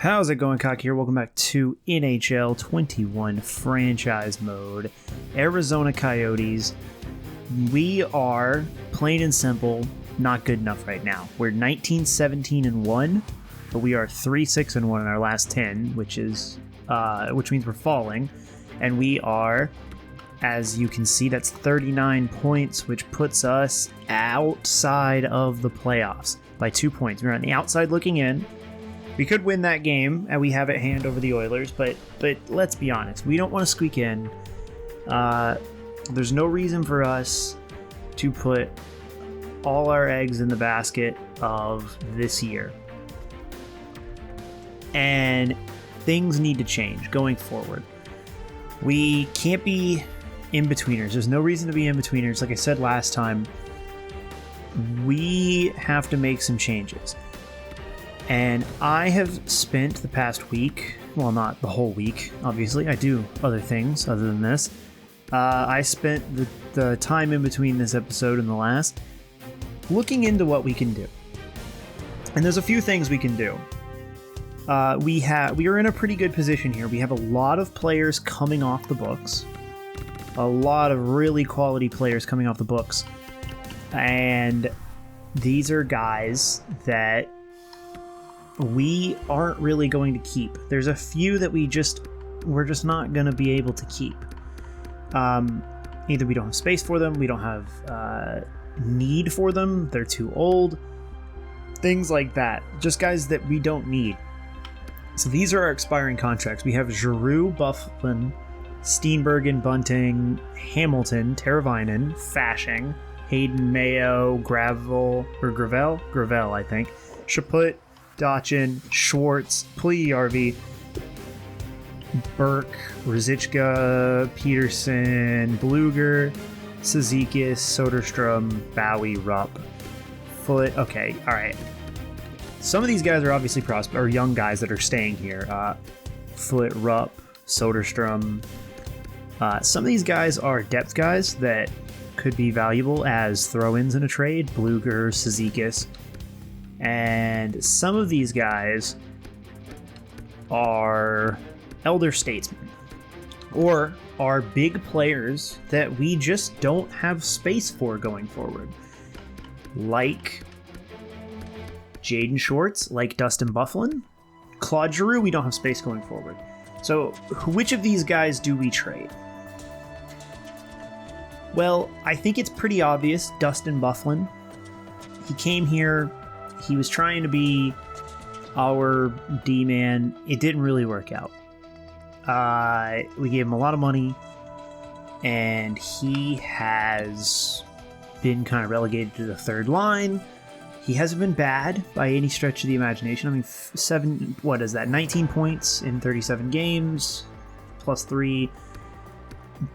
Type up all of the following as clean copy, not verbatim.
How's it going, Cock here? Welcome back to NHL 21 Franchise Mode. Arizona Coyotes. We are, plain and simple, not good enough right now. We're 19-17-1, but we are 3-6-1 in our last 10, which means we're falling. And we are, as you can see, that's 39 points, which puts us outside of the playoffs by 2 points. We're on the outside looking in. We could win that game, and we have it hand over the Oilers, but let's be honest. We don't want to squeak in. There's no reason for us to put all our eggs in the basket of this year. And things need to change going forward. We can't be in-betweeners. There's no reason to be in-betweeners. Like I said last time, we have to make some changes. And I have spent the past week, well, not the whole week, obviously. I do other things other than this. I spent the time in between this episode and the last looking into what we can do. And there's a few things we can do. We are in a pretty good position here. We have a lot of players coming off the books. A lot of really quality players coming off the books. And these are guys that we aren't really going to keep. There's a few that we're just not going to be able to keep. Either we don't have space for them, we don't have need for them, they're too old, things like that. Just guys that we don't need. So these are our expiring contracts. We have Giroux, Bufflin, Steenbergen, Bunting, Hamilton, Teravainen, Fashing, Hayden, Mayo, Gravel, I think, Chaput, Dachin, Schwartz, Puljujärvi, Burke, Ruzicka, Peterson, Bluger, Cizikas, Soderstrom, Bowie, Rupp, Foot. Okay, all right. Some of these guys are obviously young guys that are staying here. Foot, Rupp, Soderstrom. Some of these guys are depth guys that could be valuable as throw-ins in a trade. Bluger, Cizikas. And some of these guys are elder statesmen or are big players that we just don't have space for going forward. Like Jaden Schwartz, like Dustin Bufflin, Claude Giroux, we don't have space going forward. So which of these guys do we trade? Well, I think it's pretty obvious Dustin Bufflin. He came here. He was trying to be our D-man. It didn't really work out. We gave him a lot of money, and he has been kind of relegated to the third line. He hasn't been bad by any stretch of the imagination. I mean, 19 points in 37 games, plus 3.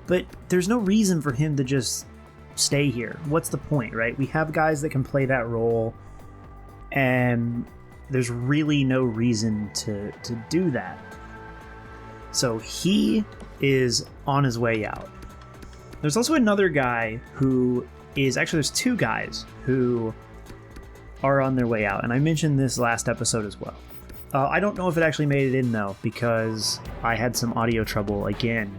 But there's no reason for him to just stay here. What's the point, right? We have guys that can play that role. And there's really no reason to do that. So he is on his way out. There's also another guy there's two guys who are on their way out. And I mentioned this last episode as well. I don't know if it actually made it in though, because I had some audio trouble again.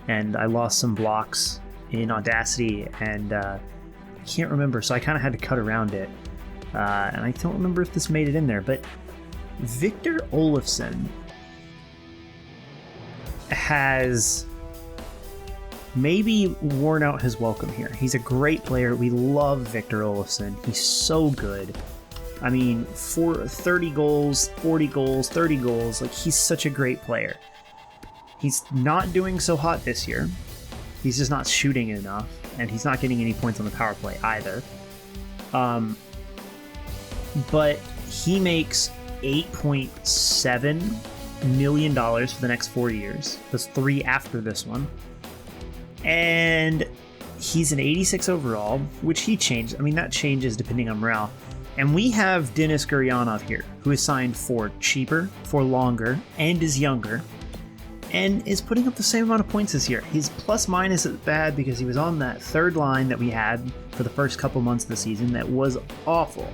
And I lost some blocks in Audacity and I can't remember. So I kind of had to cut around it. And I don't remember if this made it in there, but Victor Olofsson has maybe worn out his welcome here. He's a great player. We love Victor Olofsson. He's so good. I mean, for 30 goals, 40 goals, 30 goals, like he's such a great player. He's not doing so hot this year. He's just not shooting enough, and he's not getting any points on the power play either. But he makes $8.7 million for the next 4 years. That's 3 after this one. And he's an 86 overall, which he changed. I mean, that changes depending on morale. And we have Denis Gurianov here, who is signed for cheaper, for longer, and is younger, and is putting up the same amount of points this year. His plus minus is bad because he was on that third line that we had for the first couple months of the season that was awful.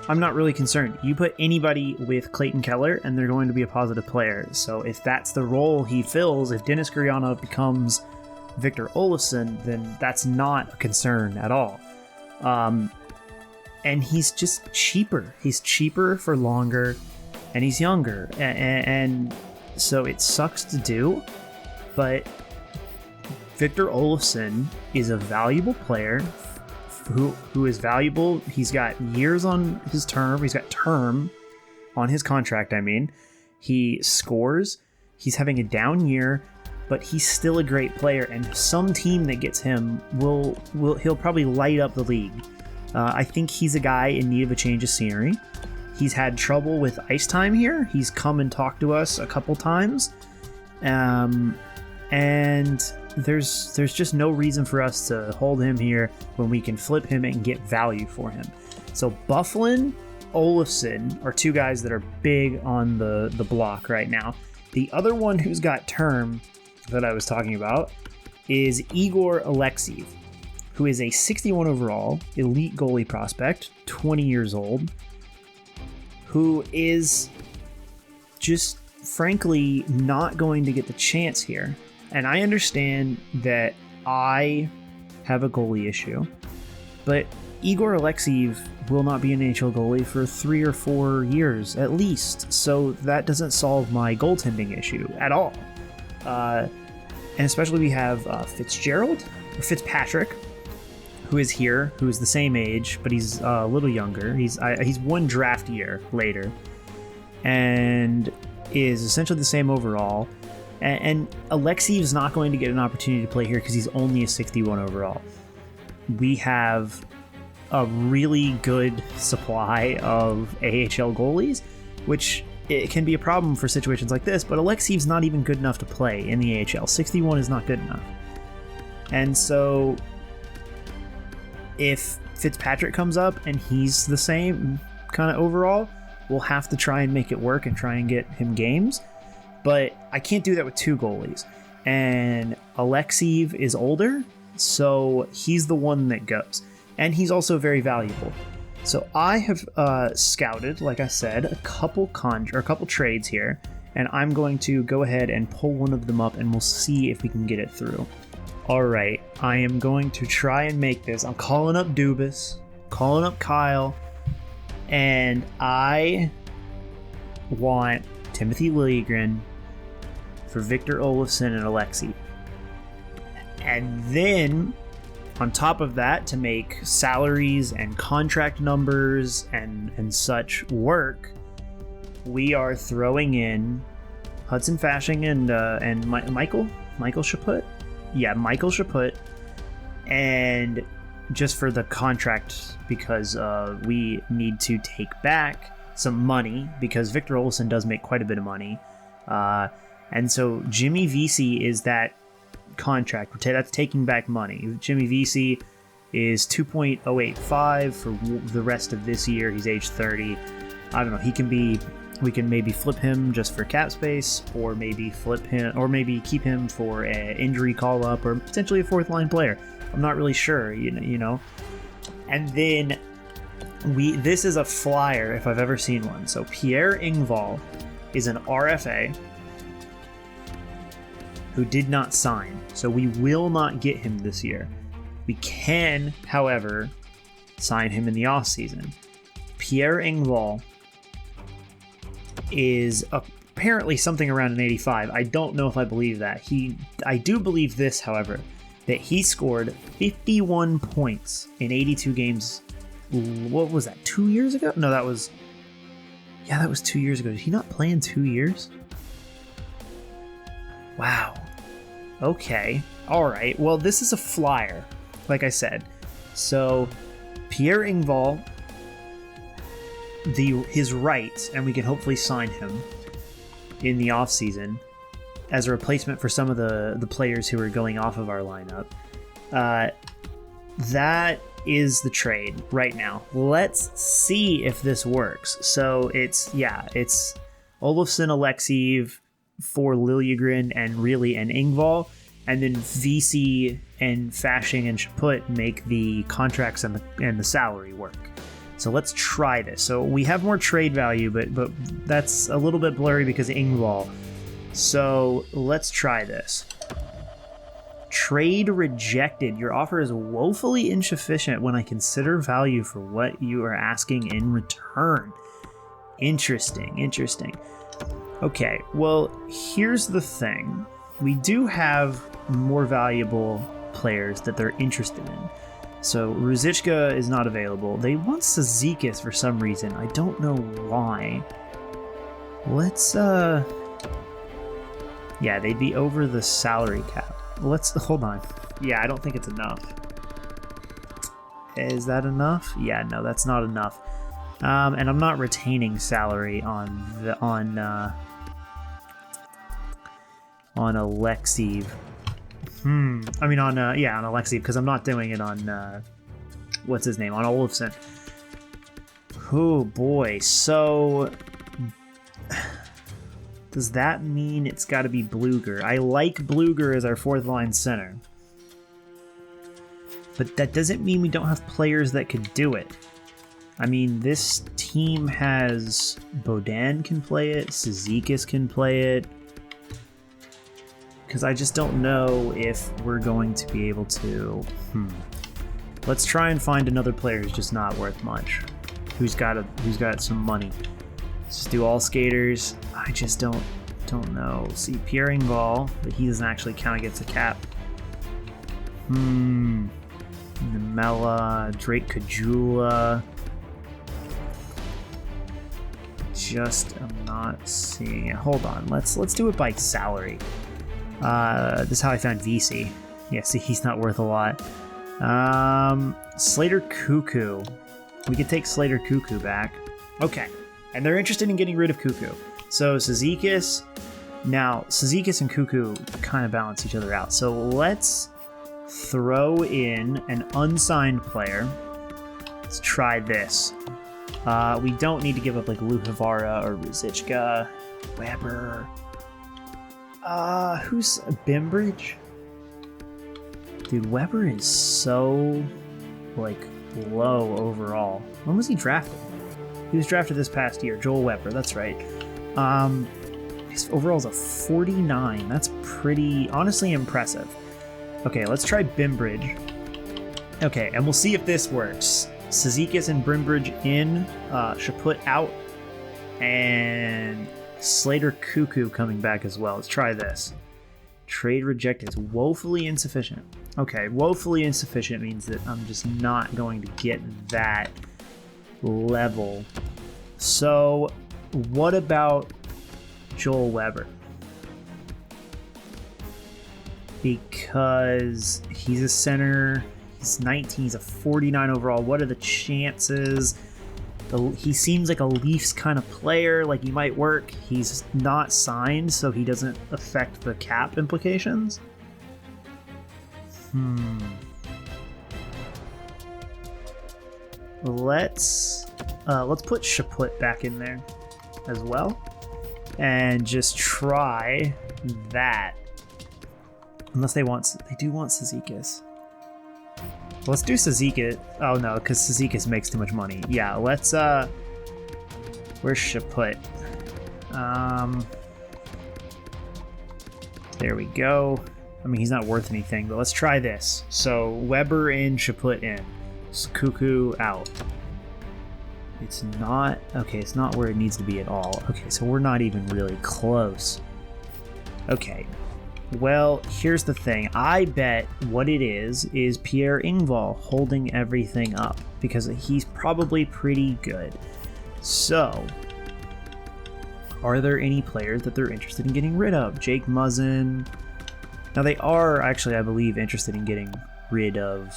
I'm not really concerned. You put anybody with Clayton Keller, and they're going to be a positive player. So if that's the role he fills, if Dennis Gurianov becomes Victor Olofsson, then that's not a concern at all. And he's just cheaper. He's cheaper for longer, and he's younger. And so it sucks to do, but Victor Olofsson is a valuable player who is valuable. He's got years on his term. He's got term on his contract, I mean. He scores. He's having a down year, but he's still a great player, and some team that gets him he'll probably light up the league. I think he's a guy in need of a change of scenery. He's had trouble with ice time here. He's come and talked to us a couple times. And there's just no reason for us to hold him here when we can flip him and get value for him. So Byfuglien, Olofsson are two guys that are big on the block right now. The other one who's got term that I was talking about is Igor Alexeyev, who is a 61 overall elite goalie prospect, 20 years old, who is just frankly not going to get the chance here. And I understand that I have a goalie issue, but Igor Alexeyev will not be an NHL goalie for 3 or 4 years at least, so that doesn't solve my goaltending issue at all. And especially we have Fitzpatrick, who is here, who is the same age, but he's a little younger. He's one draft year later, and is essentially the same overall. And Alexeyev's not going to get an opportunity to play here because he's only a 61 overall. We have a really good supply of AHL goalies, which it can be a problem for situations like this, but Alexeyev's not even good enough to play in the AHL. 61 is not good enough. And so if Fitzpatrick comes up and he's the same kind of overall, we'll have to try and make it work and try and get him games. But I can't do that with two goalies. And Alexeyev is older, so he's the one that goes. And he's also very valuable. So I have scouted, like I said, a couple trades here, and I'm going to go ahead and pull one of them up, and we'll see if we can get it through. All right, I am going to try and make this. I'm calling up Dubas, calling up Kyle, and I want Timothy Liljegren for Victor Olofsson and Alexeyev. And then, on top of that, to make salaries and contract numbers and such work, we are throwing in Hudson Fasching and Michael Chaput. Yeah, Michael Chaput. And just for the contract, because we need to take back some money, because Victor Olofsson does make quite a bit of money. And so Jimmy Vesey is that contract. That's taking back money. Jimmy Vesey is 2.085 for the rest of this year. He's age 30. I don't know. We can maybe flip him just for cap space, or maybe flip him, or maybe keep him for an injury call up, or potentially a fourth line player. I'm not really sure, you know. And then this is a flyer if I've ever seen one. So Pierre Engvall is an RFA who did not sign, so we will not get him this year. We can, however, sign him in the offseason. Pierre Engvall is apparently something around an 85. I don't know if I believe that. I do believe this, however, that he scored 51 points in 82 games. What was that, 2 years ago? No, that was 2 years ago. Did he not play in 2 years? Wow. Okay. All right. Well, this is a flyer, like I said. So, Pierre Engvall, his rights, and we can hopefully sign him in the offseason as a replacement for some of the players who are going off of our lineup. That is the trade right now. Let's see if this works. So it's Olofsson, Alexeyev for Liljegren and Engvall, and then Vesey and Fasching and Chaput make the contracts and the salary work. So let's try this. So we have more trade value, but that's a little bit blurry because of Engvall. So let's try this. Trade rejected. Your offer is woefully insufficient when I consider value for what you are asking in return. Interesting, interesting. Okay, well, here's the thing. We do have more valuable players that they're interested in. So Ruzicka is not available. They want Cizikas for some reason. I don't know why. Let's, yeah, they'd be over the salary cap. Let's, hold on. Yeah, I don't think it's enough. Is that enough? Yeah, no, that's not enough. And I'm not retaining salary on Alexeev. I mean on Alexeev, because I'm not doing it on what's his name, on Olofsson. Oh boy, so does that mean it's got to be Bluger? I like Bluger as our fourth line center, but that doesn't mean we don't have players that could do it. I mean, this team has Bodan can play it, Cizikas can play it. Because I just don't know if we're going to be able to. Let's try and find another player who's just not worth much. Who's got some money. Let's just do all skaters. I just don't know. See, Pierre Engvall, but he doesn't actually count against the cap. Nemela, Drake Kajula. Just am not seeing it. Hold on. Let's do it by salary. This is how I found VC. Yeah, see, he's not worth a lot. Slater Cuckoo. We could take Slater Cuckoo back. Okay. And they're interested in getting rid of Cuckoo. So Cizikas. Now, Cizikas and Cuckoo kind of balance each other out. So let's throw in an unsigned player. Let's try this. We don't need to give up like Luhavara or Ruzicka. Weber. Who's Bimbridge? Dude, Weber is so, like, low overall. When was he drafted? He was drafted this past year. Joel Weber, that's right. His overall is a 49. That's pretty, honestly impressive. Okay, let's try Bimbridge. Okay, and we'll see if this works. Cizikas and Bimbridge in, Chaput out, and Slater Cuckoo coming back as well. Let's try this. Trade rejected is woefully insufficient. Okay, woefully insufficient means that I'm just not going to get that level. So, what about Joel Weber? Because he's a center, he's 19, he's a 49 overall. What are the chances? He seems like a Leafs kind of player, like he might work. He's not signed, so he doesn't affect the cap implications. Let's put Chaput back in there as well, and just try that. Unless they do want Cizikas. Let's do Cizikas. Oh no, because Cizikas makes too much money. Yeah, let's where's Chaput? There we go. I mean, he's not worth anything, but let's try this. So Weber in, Chaput in. Cuckoo out. It's not okay, it's not where it needs to be at all. Okay, so we're not even really close. Okay. Well, here's the thing. I bet what it is Pierre Engvall holding everything up because he's probably pretty good. So, are there any players that they're interested in getting rid of? Jake Muzzin. Now, they are actually, I believe, interested in getting rid of...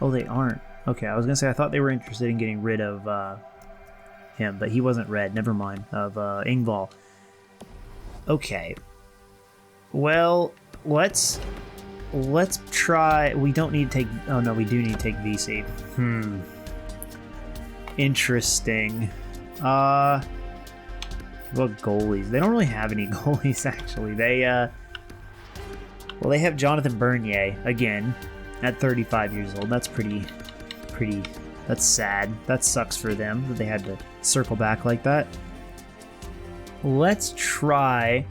Oh, they aren't. Okay, I was going to say, I thought they were interested in getting rid of him, but he wasn't red. Never mind. Of Engvall. Okay. Well, let's try. We don't need to take. Oh no, we do need to take VC. Interesting. What goalies? They don't really have any goalies actually. They well, they have Jonathan Bernier again at 35 years old. That's pretty That's sad. That sucks for them that they had to circle back like that. Let's try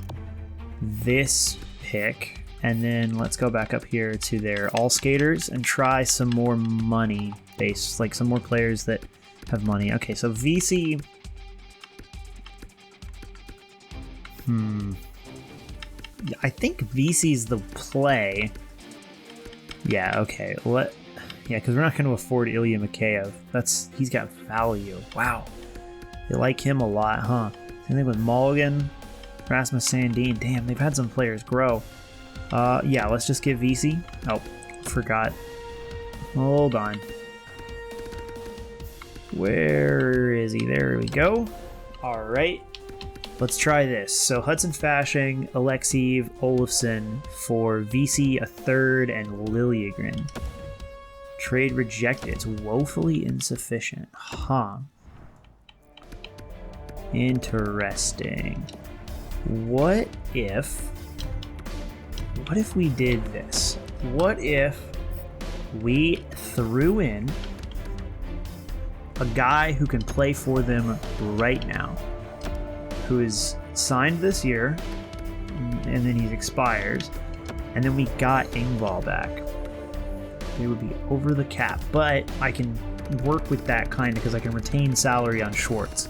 this pick, and then let's go back up here to their all skaters and try some more money based, like some more players that have money. Okay, so VC. I think VC's the play. Yeah, okay. Yeah, because we're not going to afford Ilya Mikheyev. He's got value. Wow. They like him a lot, huh? Same thing with Mulligan, Rasmus Sandin. Damn, they've had some players grow. Yeah, let's just get VC. Oh, forgot. Hold on. Where is he? There we go. All right. Let's try this. So Hudson Fasching, Alexeyev, Olofsson for VC a third and Liljegren. Trade rejected. It's woefully insufficient. Huh. Interesting. What if we did this? What if we threw in a guy who can play for them right now, who is signed this year, and then he expires, and then we got Engvall back? It would be over the cap, but I can work with that kind of because I can retain salary on Schwartz.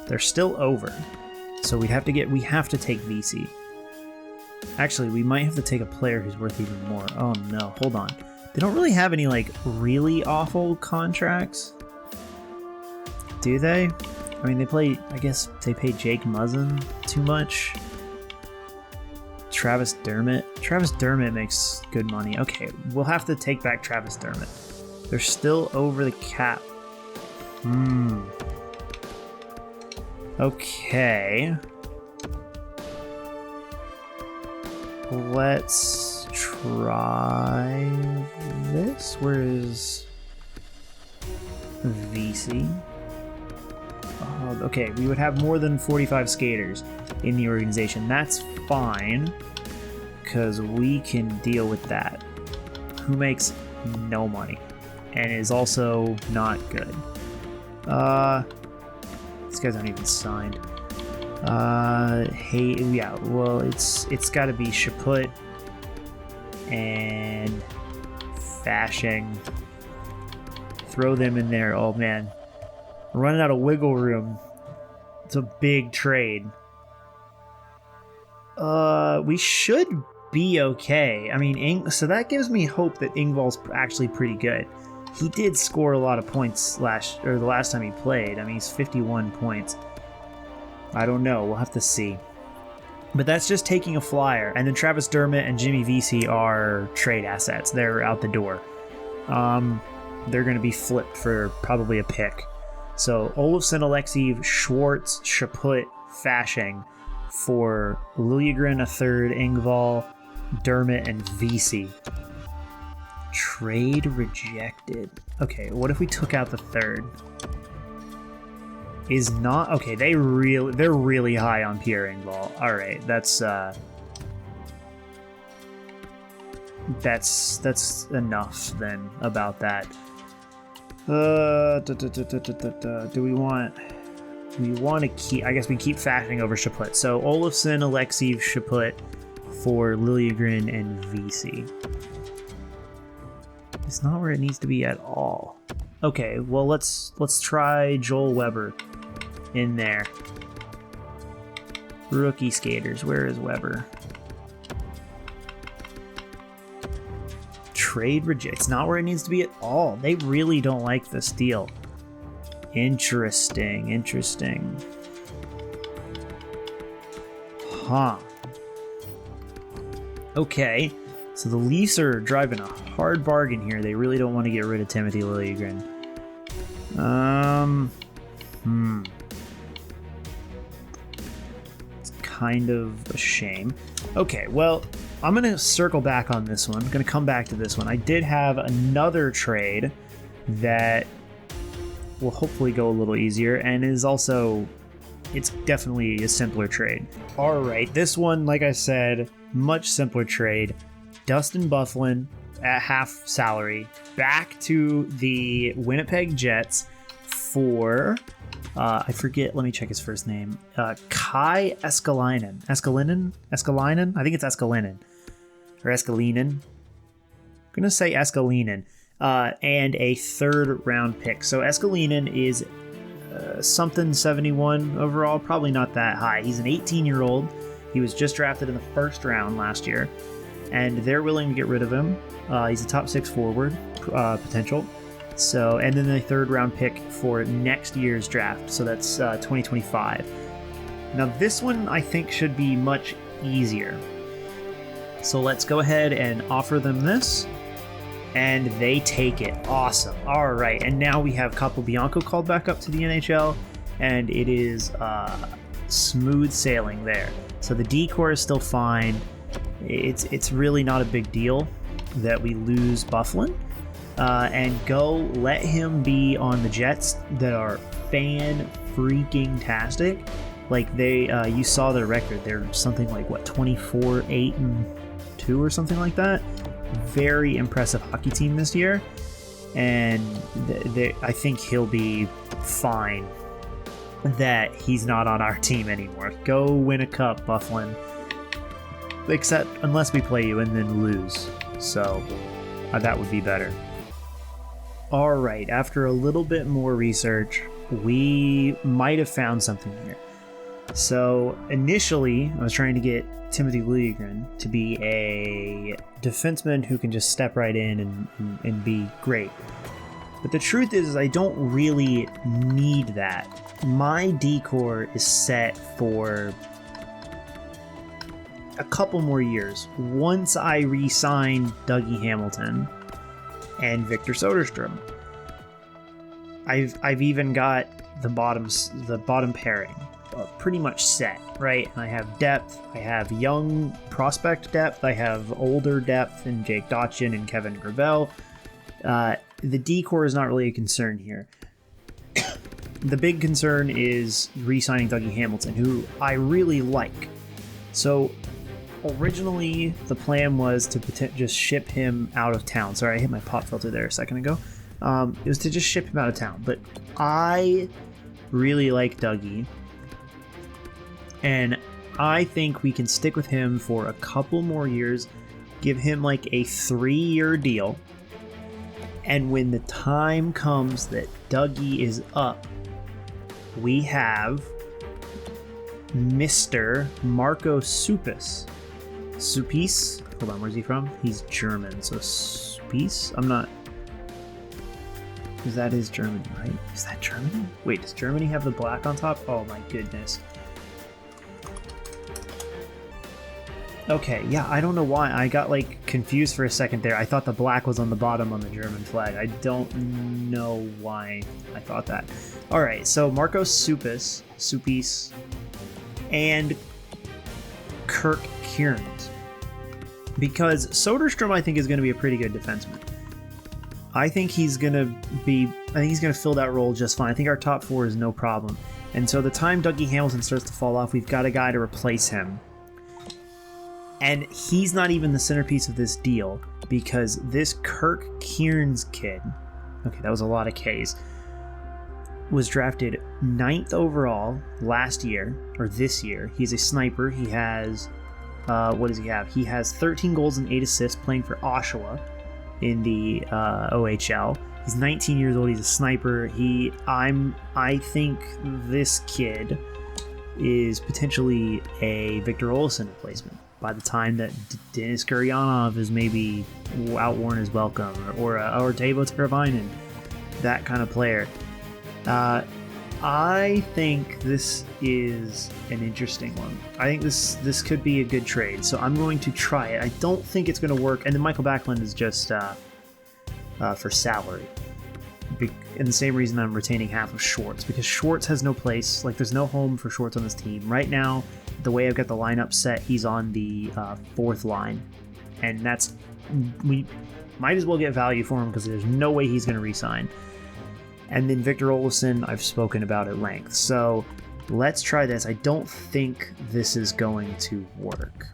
They're still over, so we have to take VC. Actually, we might have to take a player who's worth even more. Oh no, hold on. They don't really have any like really awful contracts, do they? I mean, I guess they pay Jake Muzzin too much. Travis Dermott makes good money. Okay, we'll have to take back Travis Dermott. They're still over the cap. Okay. Let's try this. Where is VC? Okay, we would have more than 45 skaters in the organization. That's fine, because we can deal with that. Who makes no money and is also not good. These guys aren't even signed. Hey, yeah, well, it's got to be Chaput and Fasching. Throw them in there. Oh man, we're running out of wiggle room. It's a big trade. We should be okay. I mean, so that gives me hope that Engvall's actually pretty good. He did score a lot of points the last time he played. I mean, he's 51 points. I don't know. We'll have to see. But that's just taking a flyer. And then Travis Dermott and Jimmy Vesey are trade assets. They're out the door. They're going to be flipped for probably a pick. So Olofsson, Alexeyev, Schwartz, Chaput, Fasching for Liljegren a third, Engvall, Dermott, and Vesey. Trade rejected. Okay, what if we took out the third? Is not okay. They're really high on Pierre Engvall. All right, that's enough then about that. Do we want to keep? I guess we keep Fasching over Chaput. So Olofsson, Alexeyev, Chaput for Liljegren and Vesey. It's not where it needs to be at all. Okay, well let's try Joel Weber in there. Rookie skaters, where is Weber? Trade reject. It's not where it needs to be at all. They really don't like this deal. Interesting. Huh. Okay. So the Leafs are driving a hard bargain here. They really don't want to get rid of Timothy Liljegren. It's kind of a shame. Okay, well, I'm going to circle back on this one. I'm going to come back to this one. I did have another trade that will hopefully go a little easier and is also, it's definitely a simpler trade. All right, this one, like I said, much simpler trade. Dustin Byfuglien at half salary back to the Winnipeg Jets for I forget. Let me check his first name. Kai Escalainen. Escalainen. I think it's Escalainen or Escalainen. I'm gonna say Escalainen. And a third round pick. So Escalainen is something 71 overall. Probably not that high. He's an 18-year-old. He was just drafted in the first round last year, and they're willing to get rid of him. He's a top 6 forward potential. So, and then the third round pick for next year's draft. So that's 2025. Now this one I think should be much easier. So let's go ahead and offer them this. And they take it. Awesome. All right. And now we have Capobianco called back up to the NHL. And it is smooth sailing there. So the decor is still fine. It's really not a big deal that we lose Byfuglien. And go let him be on the Jets that are fan-freaking-tastic. Like you saw their record. They're something like, 24-8-2 or something like that. Very impressive hockey team this year. And I think he'll be fine that he's not on our team anymore. Go win a cup, Byfuglien. Except unless we play you and then lose. So that would be better. All right, after a little bit more research, we might have found something here. So initially, I was trying to get Timothy Liljegren to be a defenseman who can just step right in and be great. But the truth is I don't really need that. My decor is set for a couple more years. Once I re-sign Dougie Hamilton and Victor Soderstrom. I've even got the bottom pairing pretty much set, right? And I have depth. I have young prospect depth. I have older depth in Jake Dotchin and Kevin Gravel. The decor is not really a concern here. The big concern is re-signing Dougie Hamilton, who I really like. So originally the plan was to just ship him out of town. Sorry, I hit my pop filter there a second ago. It was to just ship him out of town, but I really like Dougie, and I think we can stick with him for a couple more years, give him like a 3-year deal, and when the time comes that Dougie is up, we have Mr. Marco Supis. Hold on, where's he from? He's German, so Supis? That is Germany, right? Is that Germany? Wait, does Germany have the black on top? Oh my goodness. Okay, yeah, I don't know why. I got confused for a second there. I thought the black was on the bottom on the German flag. I don't know why I thought that. All right, so Marco Supis, and Kirk Kieran. Because Soderstrom, I think, is going to be a pretty good defenseman. I think he's going to fill that role just fine. I think our top 4 is no problem. And so the time Dougie Hamilton starts to fall off, we've got a guy to replace him. And he's not even the centerpiece of this deal, because this Kirk Kieran's kid, okay, that was a lot of Ks, was drafted 9th overall last year, or this year. He's a sniper. He has, what does he have? He has 13 goals and 8 assists playing for Oshawa in the OHL. He's 19 years old. He's a sniper. I think this kid is potentially a Victor Olofsson replacement by the time that Dennis Gurianov is maybe outworn his welcome, or Teuvo Teravainen, that kind of player. I think this is an interesting one. I think this could be a good trade, so I'm going to try it. I don't think it's going to work, and then Michael Backlund is just for salary. And the same reason I'm retaining half of Schwartz, because Schwartz has no place. There's no home for Schwartz on this team. Right now, the way I've got the lineup set, he's on the 4th line. And we might as well get value for him, because there's no way he's going to re-sign. And then Victor Olofsson, I've spoken about at length. So let's try this. I don't think this is going to work.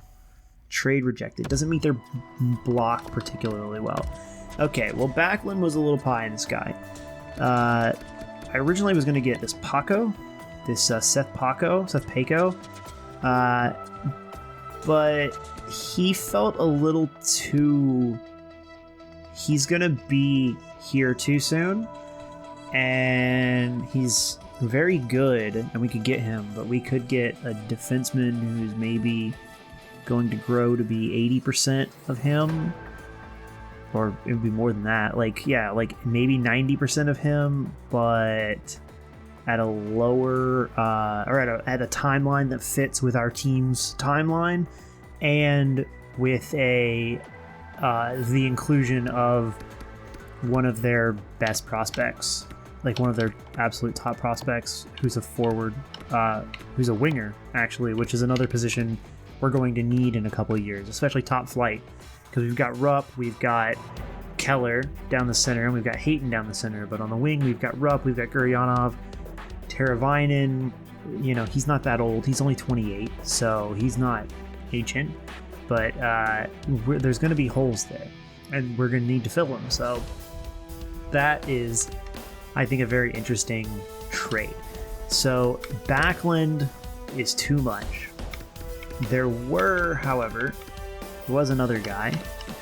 Trade rejected. Doesn't meet their block particularly well. Okay, well, Backlund was a little pie in the sky. I originally was going to get this Paco, Seth Paco, but he felt a little too... He's going to be here too soon, and he's very good, and we could get him, but we could get a defenseman who's maybe going to grow to be 80% of him, or it would be more than that. Like, yeah, like maybe 90% of him, but at a lower, or at a timeline that fits with our team's timeline, and with the inclusion of one of their best prospects, like one of their absolute top prospects, who's a forward, who's a winger, actually, which is another position we're going to need in a couple of years, especially top flight, because we've got Rupp, we've got Keller down the center, and we've got Hayton down the center, but on the wing, we've got Rupp, we've got Gurianov, Teravainen, he's not that old, he's only 28, so he's not ancient, but there's going to be holes there, and we're going to need to fill them, so that is, I think, a very interesting trade. So Backlund is too much. There was another guy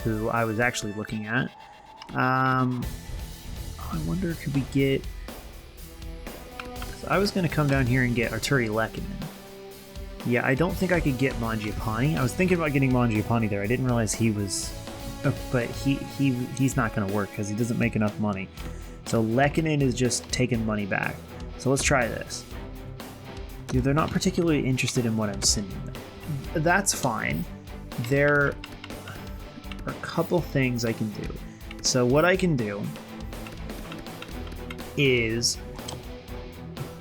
who I was actually looking at. I wonder, could we get... I was going to come down here and get Arturi Lehkonen. Yeah, I don't think I could get Mangiapane. I was thinking about getting Mangiapane there. I didn't realize he was... but he's not going to work because he doesn't make enough money. So Lehkonen is just taking money back. So let's try this. Dude, they're not particularly interested in what I'm sending them. That's fine. There are a couple things I can do. So what I can do is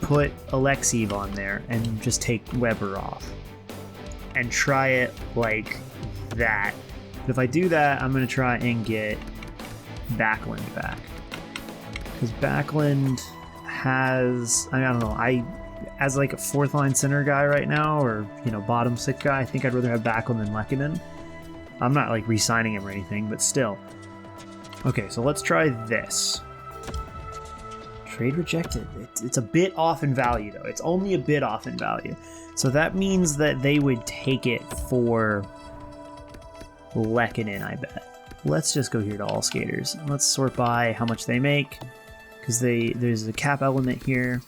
put Alexeyev on there and just take Weber off and try it like that. But if I do that, I'm going to try and get Backlund back. Because Backlund has, I don't know, as like a fourth line center guy right now, or, bottom six guy, I think I'd rather have Backlund than Lehkonen. I'm not like re-signing him or anything, but still. Okay, so let's try this. Trade rejected. It's a bit off in value, though. It's only a bit off in value. So that means that they would take it for Lehkonen, I bet. Let's just go here to all skaters. Let's sort by how much they make, because there's a cap element here.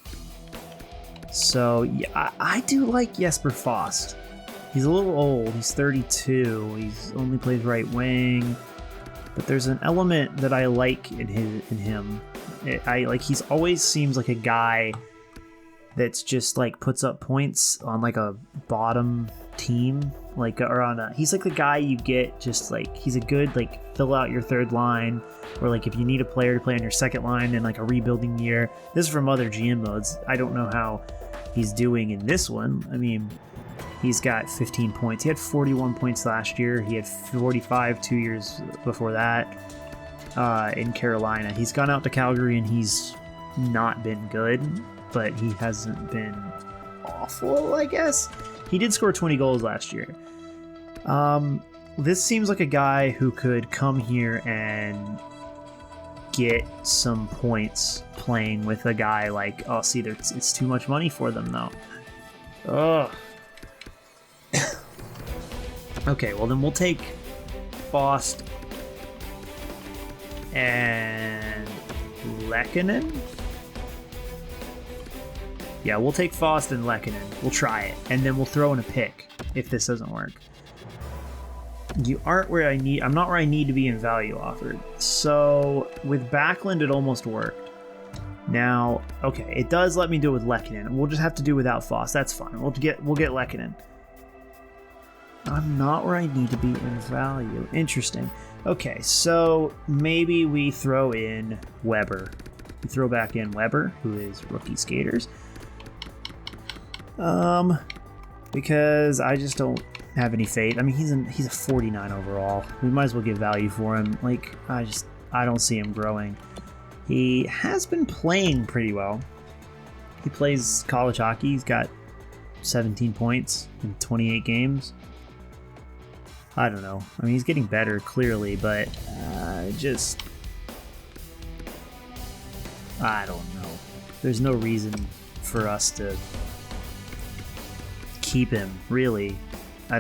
So yeah, I do like Jesper Fast. He's a little old. He's 32. He's only plays right wing, but there's an element that I like in him. He's always seems like a guy that's just like puts up points on like a bottom team, he's like the guy you get, just like he's a good like fill out your third line, or like if you need a player to play on your second line in like a rebuilding year. This is from other GM modes. I don't know how he's doing in this one. I mean, he's got 15 points. He had 41 points last year. He had 45 2 years before that in Carolina. He's gone out to Calgary and he's not been good, but he hasn't been awful, I guess. He did score 20 goals last year. This seems like a guy who could come here and get some points playing with a guy like, it's too much money for them, though. Ugh. Okay, well then we'll take Faust and Lehkonen. Yeah, we'll take Faust and Lehkonen. We'll try it, and then we'll throw in a pick if this doesn't work. You aren't where I need. I'm not where I need to be in value offered. So with Backlund, it almost worked. Now, okay, it does let me do it with Lehkonen. We'll just have to do without Faust. That's fine. We'll get Lehkonen. I'm not where I need to be in value. Interesting. Okay, so maybe we throw in Weber. We throw back in Weber, who is rookie skaters. Because I just don't have any faith. I mean, he's a 49 overall. We might as well get value for him. Like, I don't see him growing. He has been playing pretty well. He plays college hockey. He's got 17 points in 28 games. I don't know. I mean, he's getting better, clearly, but just... I don't know. There's no reason for us to keep him, really. I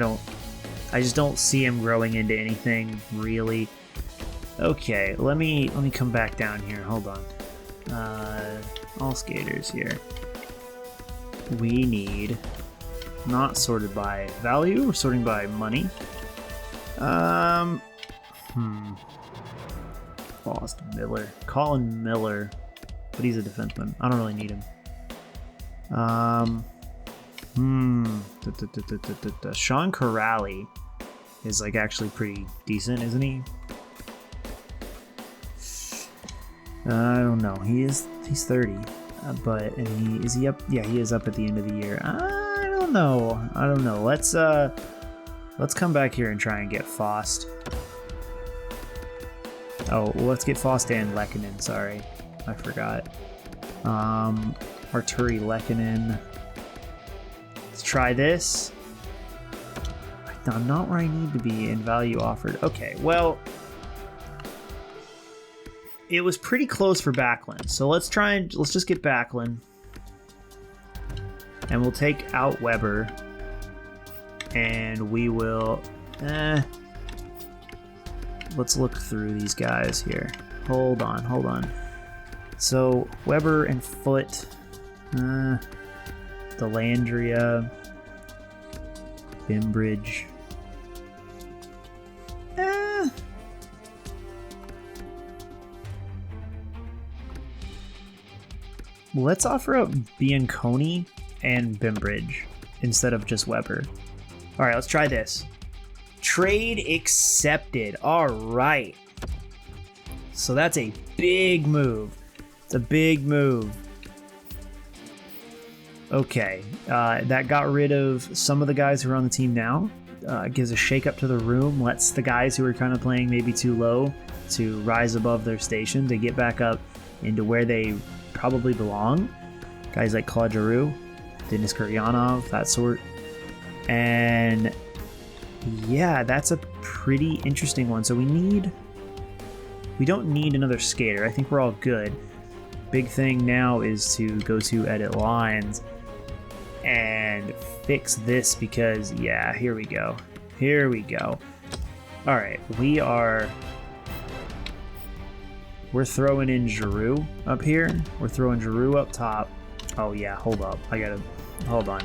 just don't see him growing into anything, really. Okay, let me come back down here. Hold on. All skaters here. We need not sorted by value, we're sorting by money. Lost Miller. Colin Miller. But he's a defenseman. I don't really need him. Sean Corrali is like actually pretty decent, isn't he? I don't know. He's 30. Is he up? Yeah, he is up at the end of the year. I don't know. Let's come back here and try and get Fost. Oh, well, let's get Fost and Lehkonen. Sorry, I forgot. Arturi Lehkonen. Let's try this. I'm not where I need to be in value offered. Okay, well, it was pretty close for Backlund, so let's just get Backlund, and we'll take out Weber, and we will. Let's look through these guys here. Hold on. So Weber and Foote, Delandria, Bimbridge. Let's offer up Bianconi and Bimbridge instead of just Weber. All right, let's try this. Trade accepted. All right. So that's a big move. It's a big move. Okay, that got rid of some of the guys who are on the team now. Gives a shake up to the room, lets the guys who are kind of playing maybe too low to rise above their station to get back up into where they probably belong. Guys like Claude Giroux, Denis Gurianov, that sort. And yeah, that's a pretty interesting one. So we don't need another skater. I think we're all good. Big thing now is to go to edit lines and fix this because, yeah, here we go. All right, we're throwing in Giroux up here. We're throwing Giroux up top. Oh yeah, hold up. Hold on.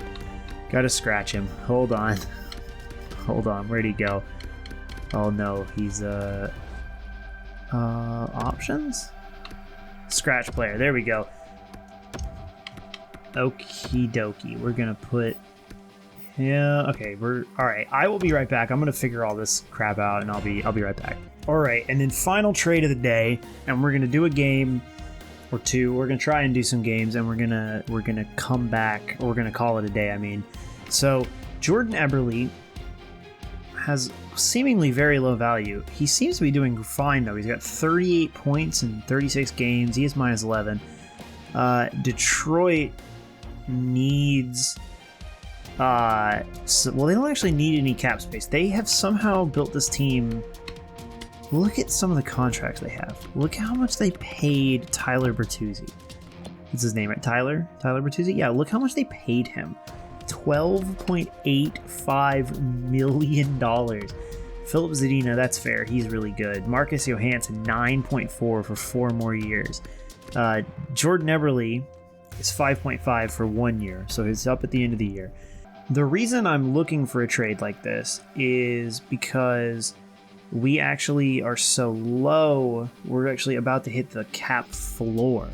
Gotta scratch him. Hold on. Where'd he go? Oh no, he's options? Scratch player. There we go. Okie dokie. We're gonna put. Yeah. Okay. All right. I will be right back. I'm gonna figure all this crap out, and I'll be right back. All right. And then final trade of the day, and we're gonna do a game or two. We're gonna try and do some games, and we're gonna come back. Or we're gonna call it a day. I mean, so Jordan Eberle has seemingly very low value. He seems to be doing fine though. He's got 38 points in 36 games. He is minus 11. Detroit needs well, they don't actually need any cap space. They have somehow built this team. Look at some of the contracts they have. Look how much they paid Tyler Bertuzzi. What's his name, right? Tyler Bertuzzi? Yeah, look how much they paid him. $12.85 million. Philip Zadina, that's fair. He's really good. Marcus Johansson, 9.4 for 4 more years. Jordan Eberle is 5.5 for 1 year, so he's up at the end of the year. The reason I'm looking for a trade like this is because we actually are so low, we're actually about to hit the cap floor.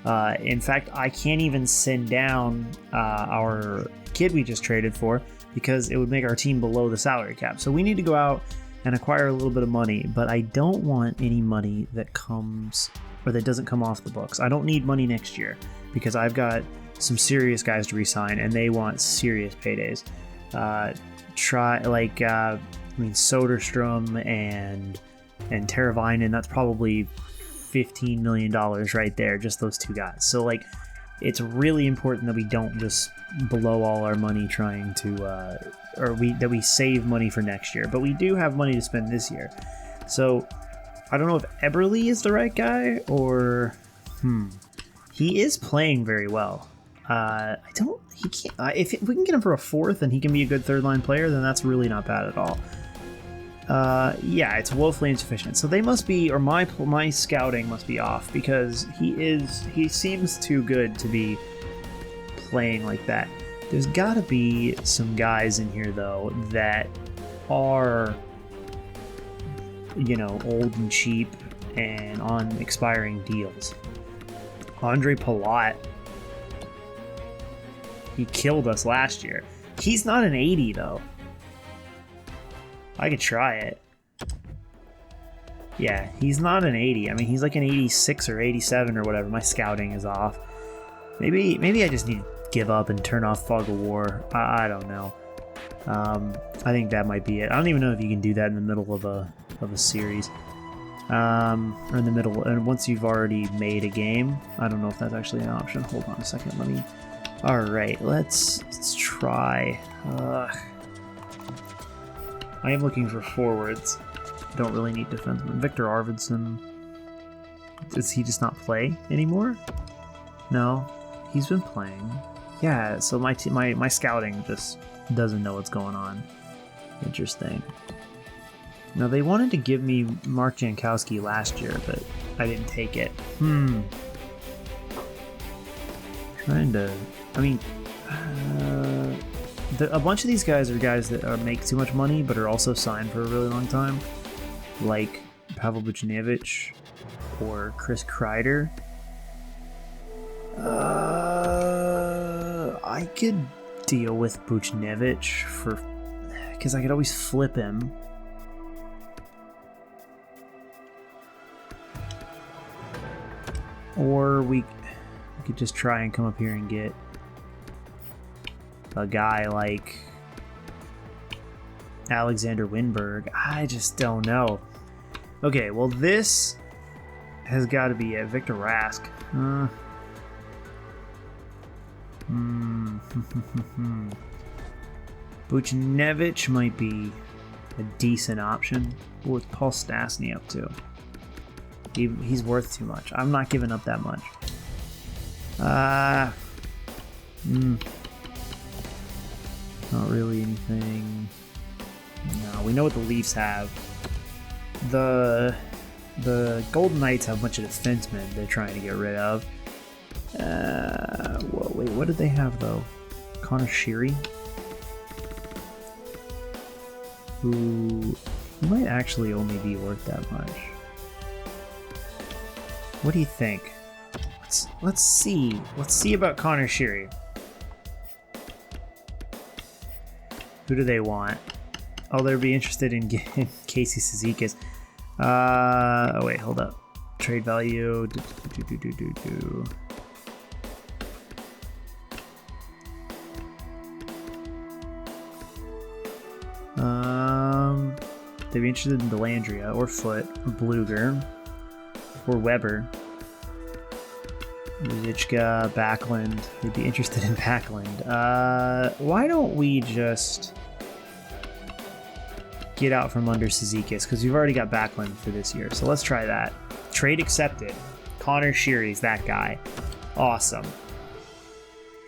In fact, I can't even send down our kid we just traded for because it would make our team below the salary cap. So we need to go out and acquire a little bit of money, but I don't want any money that comes or that doesn't come off the books. I don't need money next year because I've got some serious guys to re-sign and they want serious paydays. Soderstrom and Teravainen, that's probably $15 million right there, just those two guys. So like it's really important that we don't just blow all our money trying to, that we save money for next year. But we do have money to spend this year. So I don't know if Eberle is the right guy or, he is playing very well. If we can get him for a 4th and he can be a good 3rd-line player, then that's really not bad at all. Yeah, it's woefully insufficient. So they must be, or my scouting must be off, because he seems too good to be playing like that. There's got to be some guys in here though that are, old and cheap and on expiring deals. Andre Palat, he killed us last year. He's not an 80 though. I could try it. Yeah, he's not an 80. I mean, he's like an 86 or 87 or whatever. My scouting is off. Maybe I just need to give up and turn off Fog of War. I don't know. I think that might be it. I don't even know if you can do that in the middle of a series. Or in the middle, and once you've already made a game. I don't know if that's actually an option. Hold on a second. Let me. All right, let's try. I am looking for forwards. Don't really need defensemen. Victor Arvidsson. Does he just not play anymore? No, he's been playing. Yeah, so my scouting just doesn't know what's going on. Interesting. Now they wanted to give me Mark Jankowski last year, but I didn't take it. Trying to. I mean. A bunch of these guys are guys that make too much money, but are also signed for a really long time, like Pavel Buchnevich or Chris Kreider. I could deal with Buchnevich because I could always flip him. Or we could just try and come up here and get a guy like Alexander Winberg. I just don't know. Okay, well this has got to be it. Victor Rask. Buchnevich might be a decent option. What's Paul Stastny up to? He's worth too much. I'm not giving up that much. Not really anything. No, we know what the Leafs have. The Golden Knights have a bunch of defensemen they're trying to get rid of. Whoa, wait, what did they have though? Connor Shearer, who might actually only be worth that much. What do you think? Let's see. Let's see about Connor Shearer. Who do they want? Oh, they'd be interested in getting Casey Cizikas. Oh wait, hold up. Trade value. They'd be interested in Delandria or Foot or Bluger or Weber. Zichka, Backlund. They'd be interested in Backlund. Why don't we just get out from under Cizikas? Because we've already got Backlund for this year. So let's try that. Trade accepted. Connor Sheary's that guy. Awesome.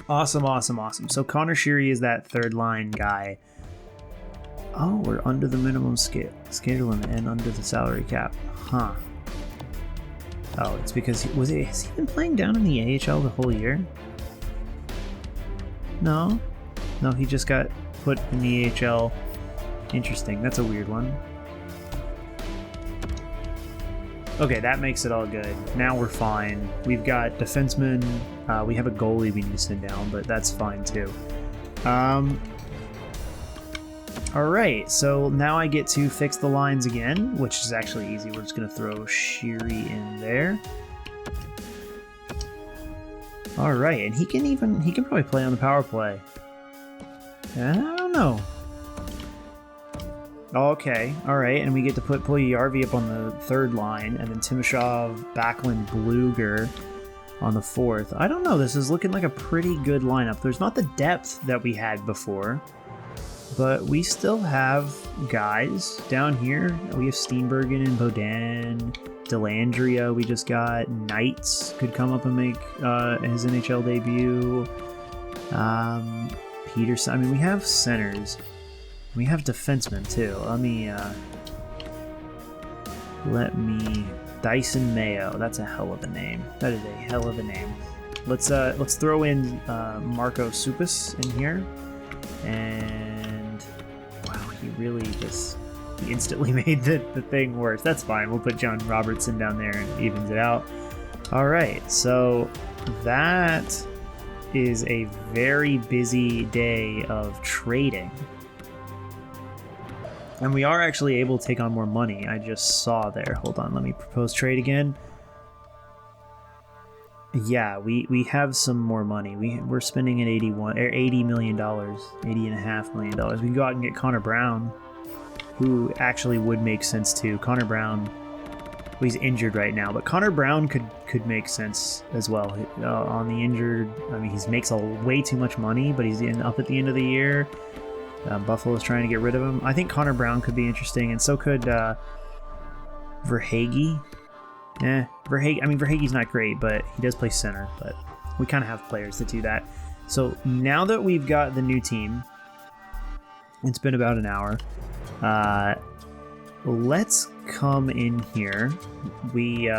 Awesome. So Connor Shearer is that 3rd-line guy. Oh, we're under the minimum scale limit and under the salary cap. Huh. Oh, it's because has he been playing down in the AHL the whole year? No, he just got put in the AHL. Interesting. That's a weird one. Okay, that makes it all good. Now we're fine. We've got defensemen. We have a goalie we need to send down, but that's fine too. All right, so now I get to fix the lines again, which is actually easy. We're just going to throw Shearer in there. All right, and he can probably play on the power play. I don't know. Okay, all right, and we get to pull Yarvi up on the 3rd line, and then Timashov, Backlund, Bluger. on the 4th. I don't know. This is looking like a pretty good lineup. There's not the depth that we had before, but we still have guys down here. We have Steenbergen and Bodin, Delandria we just got. Knights could come up and make his NHL debut. Peterson. I mean, we have centers. We have defensemen too. Let me Dyson Mayo. That's a hell of a name. That is a hell of a name. Let's throw in Marco Supis in here, and wow, he instantly made the thing worse. That's fine. We'll put John Robertson down there and evens it out. All right, so that is a very busy day of trading. And we are actually able to take on more money. I just saw there. Hold on, let me propose trade again. Yeah, we have some more money. We're spending at $80 million, $80.5 million. We can go out and get Connor Brown, who actually would make sense too. Connor Brown, well, he's injured right now, but Connor Brown could make sense as well. On the injured, I mean, he makes way too much money, but he's up at the end of the year. Buffalo's trying to get rid of him. I think Connor Brown could be interesting, and so could Verhaeghe. Verhaeghe's not great, but he does play center, but we kind of have players that do that. So now that we've got the new team, it's been about an hour. Let's come in here. We've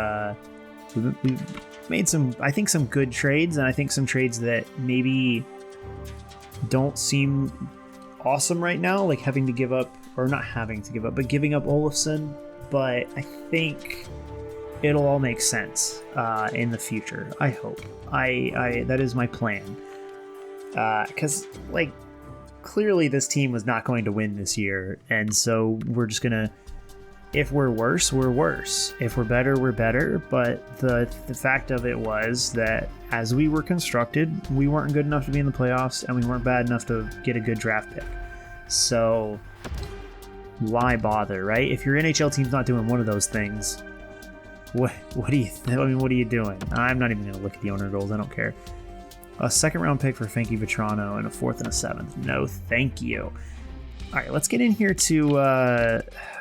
made some good trades, and I think some trades that maybe don't seem awesome right now, like having to give up, or not having to give up, but giving up Olofsson. But I think it'll all make sense in the future. I hope. That is my plan. Because clearly this team was not going to win this year, and so we're just gonna. If we're worse, we're worse. If we're better, we're better. But the fact of it was that as we were constructed, we weren't good enough to be in the playoffs, and we weren't bad enough to get a good draft pick. So why bother, right? If your NHL team's not doing one of those things, what are you doing? I'm not even going to look at the owner goals. I don't care. A 2nd round pick for Frankie Vetrano and a 4th and a 7th. No, thank you. All right, let's get in here to,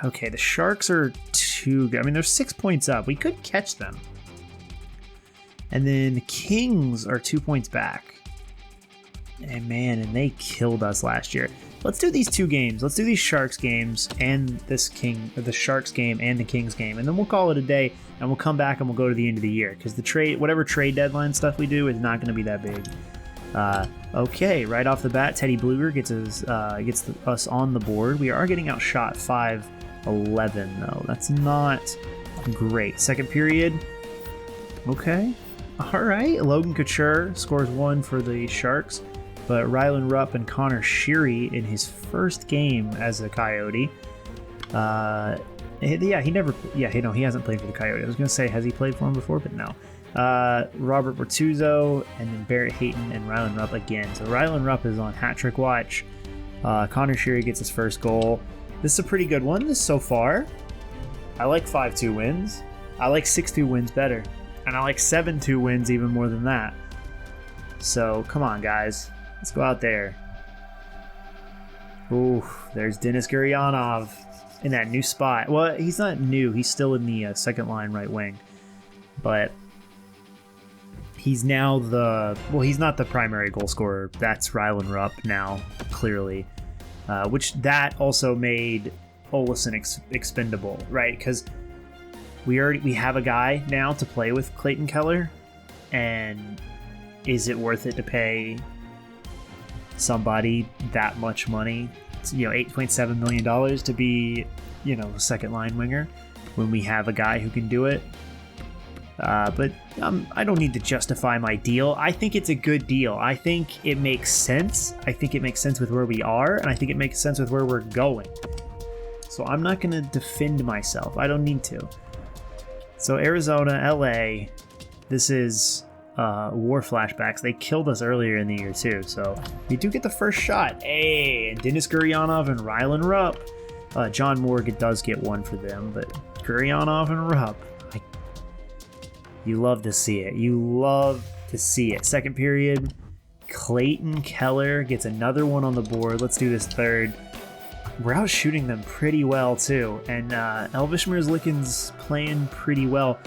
okay, the Sharks are too good. I mean, they're 6 points up. We could catch them. And then the Kings are 2 points back. And man, they killed us last year. Let's do these 2 games. Let's do these Sharks games and the Sharks game and the Kings game. And then we'll call it a day, and we'll come back and we'll go to the end of the year. Because whatever trade deadline stuff we do is not going to be that big. Okay, right off the bat, Teddy Blueger gets us on the board. We are getting outshot 5-11 though. That's not great. Second period. Okay. All right. Logan Couture scores 1 for the Sharks, but Ryland Rupp and Connor Shearer in his first game as a Coyote. He hasn't played for the Coyote. I was going to say, has he played for him before? But no. Robert Bertuzzo, and then Barrett Hayton and Ryland Rupp again. So Ryland Rupp is on hat trick watch. Connor Shearer gets his first goal. This is a pretty good one so far. I like 5-2 wins. I like 6-2 wins better. And I like 7-2 wins even more than that. So come on, guys. Let's go out there. Ooh, there's Denis Gurianov in that new spot. Well, he's not new. He's still in the second line right wing. But he's now he's not the primary goal scorer. That's Ryland Rupp now, clearly. Which that also made Olofsson expendable, right? Because we have a guy now to play with Clayton Keller, and is it worth it to pay somebody that much money? $8.7 million to be, second line winger when we have a guy who can do it. But I don't need to justify my deal. I think it's a good deal. I think it makes sense. I think it makes sense with where we are, and I think it makes sense with where we're going. So I'm not going to defend myself. I don't need to. So Arizona, LA, this is war flashbacks. They killed us earlier in the year too, so we do get the first shot. Hey, and Denis Gurianov and Ryland Rupp. John Morgan does get one for them, but Gurianov and Rupp. You love to see it. You love to see it. Second period, Clayton Keller gets another one on the board. Let's do this third. We're out shooting them pretty well too, and Elvis Merzlikins playing pretty well.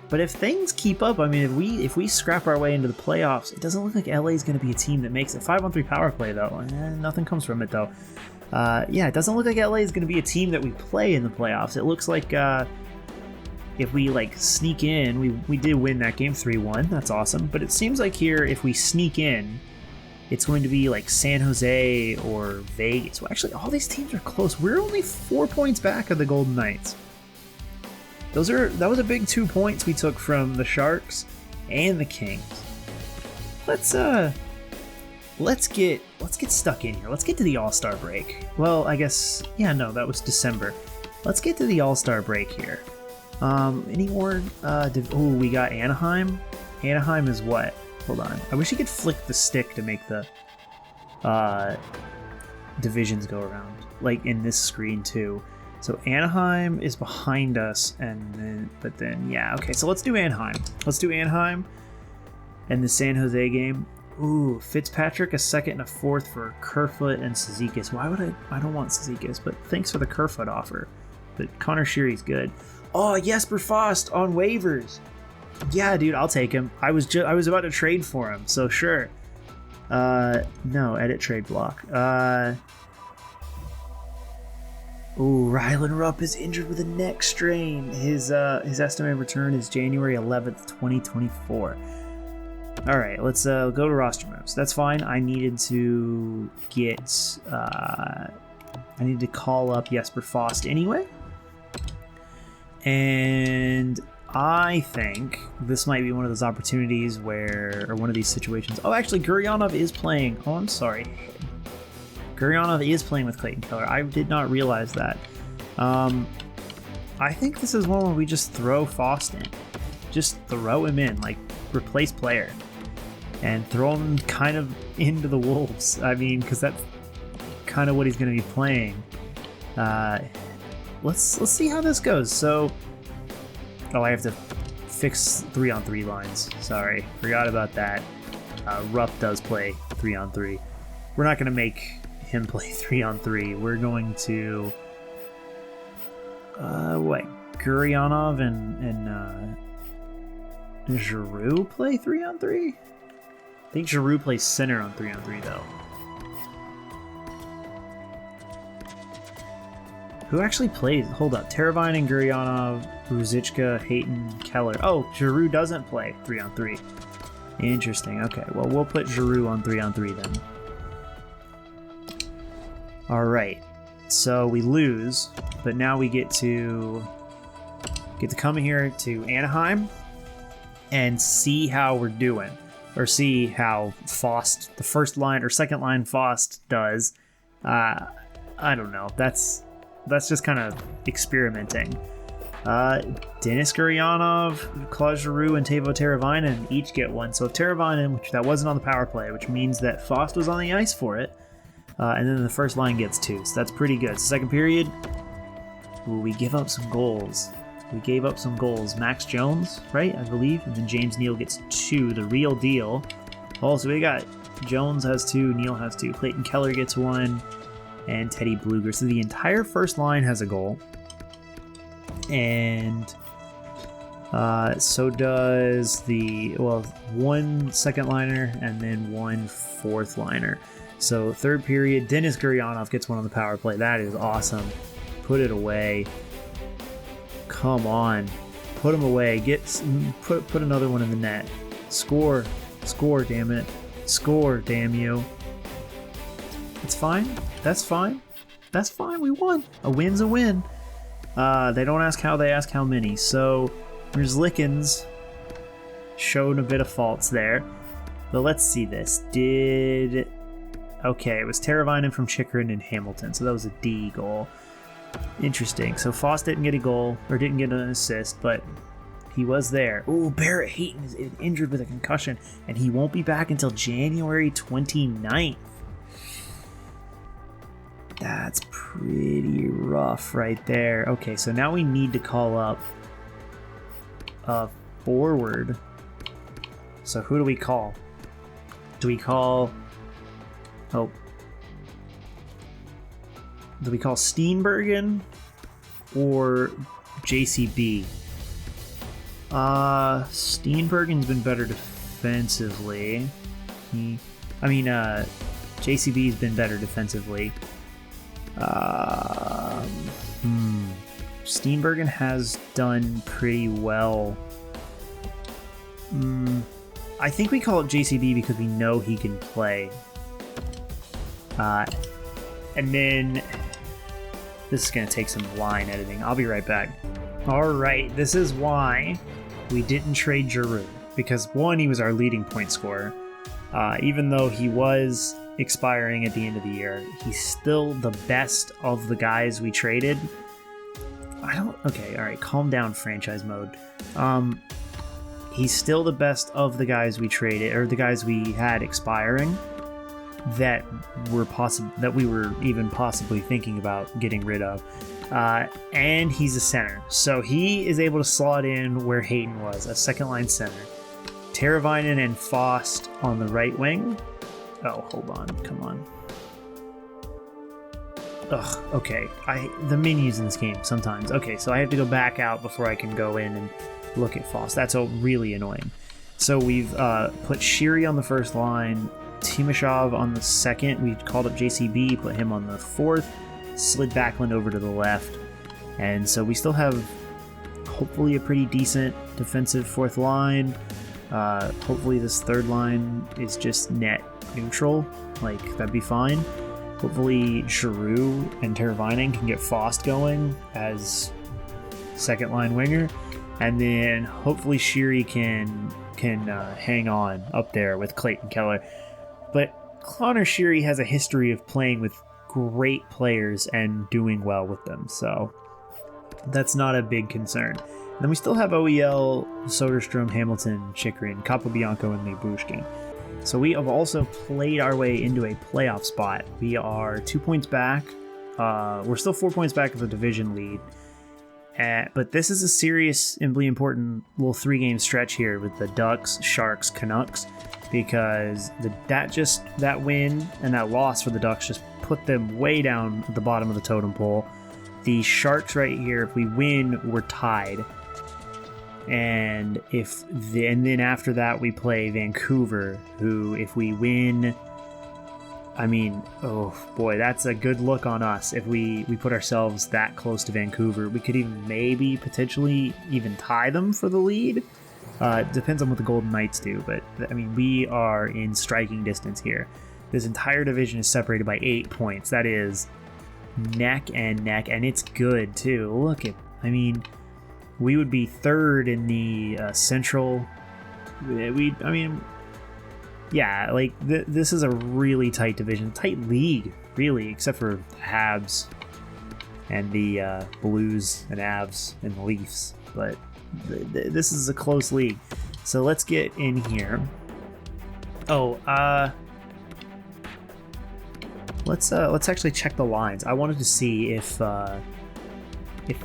But if things keep up, I mean, if we scrap our way into the playoffs, it doesn't look like LA is going to be a team that makes it. 5-on-3 power play though, nothing comes from it though. Yeah, it doesn't look like LA is going to be a team that we play in the playoffs. It looks like if we like sneak in, we did win that game 3-1. That's awesome. But it seems like here, if we sneak in, it's going to be like San Jose or Vegas. Well, actually, all these teams are close. We're only 4 points back of the Golden Knights. That was a big 2 points we took from the Sharks and the Kings. Let's get stuck in here. Let's get to the All-Star break. Well, I guess, yeah, no, that was December. Let's get to the All-Star break here. Any more? We got Anaheim. Anaheim is what? Hold on. I wish you could flick the stick to make the divisions go around, like in this screen too. So Anaheim is behind us, but then yeah, okay. So let's do Anaheim. Let's do Anaheim and the San Jose game. Ooh, Fitzpatrick a second and a fourth for Kerfoot and Cizikas. Why would I don't want Cizikas, but thanks for the Kerfoot offer. But Connor Sheary's good. Oh, Jesper Fast on waivers. Yeah, dude, I'll take him. I was about to trade for him, so sure. No, edit trade block. Ooh, Ryland Rupp is injured with a neck strain. His estimated return is January 11th, 2024. All right, let's go to roster moves. That's fine. I needed to get I need to call up Jesper Fast anyway. And I think this might be one of those opportunities or one of these situations. Oh, actually, Gurianov is playing. Oh, I'm sorry. Gurianov is playing with Clayton Keller. I did not realize that. I think this is one where we just throw Faust in. Just throw him in, like replace player. And throw him kind of into the Wolves. I mean, because that's kind of what he's going to be playing. Let's see how this goes. So, I have to fix 3-on-3 lines. Sorry, forgot about that. Rupp does play 3-on-3. We're not going to make him play 3-on-3. We're going to Gurianov and Giroux play 3-on-3. I think Giroux plays center on 3-on-3 though. Who actually plays? Hold up. Teravainen and Gurianov, Ruzicka, Hayton, Keller. Oh, Giroux doesn't play 3-on-3. Interesting. Okay, well, we'll put Giroux on 3-on-3 then. All right. So we lose, but now we get to come here to Anaheim and see how we're doing, or see how Faust, the first line or second line Faust does. I don't know. That's just kind of experimenting. Denis Gurianov, Claude Giroux, and Teuvo Teravainen each get one. So if Teravainen, which that wasn't on the power play, which means that Faust was on the ice for it, and then the first line gets 2. So that's pretty good. So second period, we give up some goals. We gave up some goals. Max Jones, right, I believe, and then James Neal gets 2, the real deal. Oh, so we got Jones has 2, Neal has 2, Clayton Keller gets 1, and Teddy Bluger. So the entire first line has a goal. And so does one second liner and then one fourth liner. So third period, Denis Gurianov gets 1 on the power play. That is awesome. Put it away. Come on. Put him away. Put another one in the net. Score. Score, damn it. Score, damn you. It's fine. That's fine. That's fine. We won. A win's a win. They don't ask how, they ask how many. So Merzlikins showed a bit of faults there. But let's see this. Okay, it was Teravainen from Chychrun and Hamilton. So that was a D goal. Interesting. So Foss didn't get a goal, or didn't get an assist, but he was there. Ooh, Barrett Hayton is injured with a concussion, and he won't be back until January 29th. That's pretty rough right there. Okay, so now we need to call up forward. So who do we call? Do we call... Oh. Do we call Steenbergen or JCB? Steenbergen's been better defensively. JCB's been better defensively. Steenbergen has done pretty well. I think we call it JCB because we know he can play. And then this is going to take some line editing. I'll be right back. All right, this is why we didn't trade Giroux. Because one, he was our leading point scorer. Even though he was expiring at the end of the year, he's still the best of the guys we traded. Okay, all right, calm down, franchise mode. He's still the best of the guys we traded, or the guys we had expiring that we were even possibly thinking about getting rid of. And he's a center, so he is able to slot in where Hayton was, a second line center. Teravainen and Fost on the right wing. Oh, hold on, come on. Ugh, okay. The menus in this game sometimes. Okay, so I have to go back out before I can go in and look at Fost. That's really annoying. So we've put Shearer on the first line, Timashov on the second. We called up JCB, put him on the fourth, slid Backlund over to the left. And so we still have hopefully a pretty decent defensive fourth line. Hopefully this third line is just net neutral. Like, that'd be fine. Hopefully Giroux and Teravainen can get Fost going as second line winger. And then hopefully Shearer can hang on up there with Clayton Keller. But Connor Shearer has a history of playing with great players and doing well with them, so that's not a big concern. And then we still have OEL, Soderstrom, Hamilton, Chychrun, Capobianco, and Lyubushkin. So we have also played our way into a playoff spot. We are 2 points back. We're still 4 points back of the division lead. But this is a seriously important little 3-game stretch here with the Ducks, Sharks, Canucks, because that win and that loss for the Ducks just put them way down at the bottom of the totem pole. The Sharks right here, if we win, we're tied. And then after that we play Vancouver, who if we win, oh boy, that's a good look on us. If we put ourselves that close to Vancouver, we could even potentially even tie them for the lead. It depends on what the Golden Knights do, but we are in striking distance here. This entire division is separated by 8 points. That is neck and neck, and it's good too. Look at, we would be third in the Central. This is a really tight division, tight league, really, except for the Habs and the Blues and Avs and the Leafs. But this is a close league. So let's get in here. Let's actually check the lines. I wanted to see if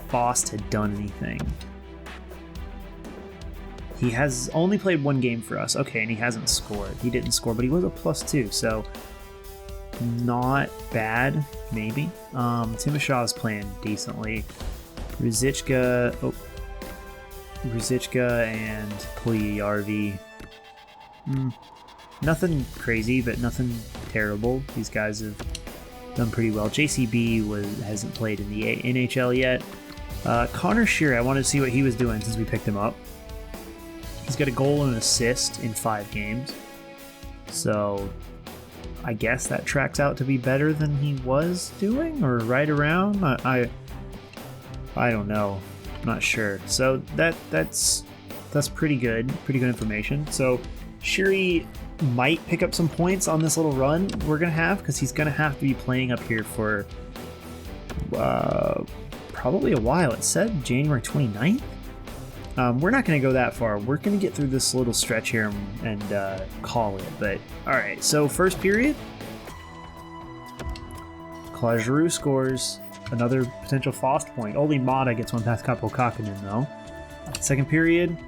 Fost had done anything. He has only played 1 game for us. Okay, and he hasn't scored. He didn't score, but he was a +2, so not bad, maybe. Timashaw's playing decently. Ruzicka and Puljujärvi. Nothing crazy, but nothing terrible. These guys have done pretty well. JCB hasn't played in the NHL yet. Connor Shearer, I wanted to see what he was doing since we picked him up. He's got a goal and an assist in 5 games. So I guess that tracks out to be better than he was doing, or right around. I don't know. I'm not sure. So that's pretty good. Pretty good information. So Shearer might pick up some points on this little run we're going to have, because he's going to have to be playing up here for probably a while. It said January 29th. We're not going to go that far. We're going to get through this little stretch here and call it. But all right, so first period, Claude Giroux scores another potential Fost point. Olli Maatta gets one past Capo Kakkonen, though. Second period,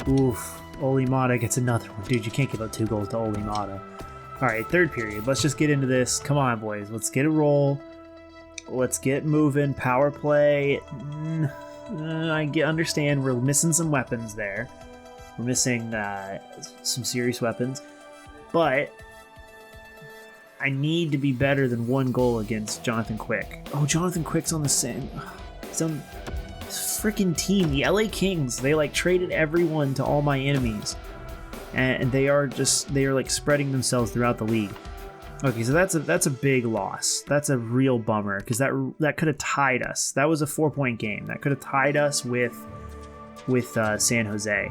Oof. Olimata gets another one. Dude, you can't give up 2 goals to Olimata. All right, third period. Let's just get into this. Come on, boys. Let's get a roll. Let's get moving. Power play. Understand we're missing some weapons there. We're missing some serious weapons. But I need to be better than 1 goal against Jonathan Quick. Oh, Jonathan Quick's on the same... He's on this freaking team. The LA Kings, they like traded everyone to all my enemies. And they are like spreading themselves throughout the league. Okay, so that's a big loss. That's a real bummer because that could have tied us. That was a 4-point game. That could have tied us with San Jose.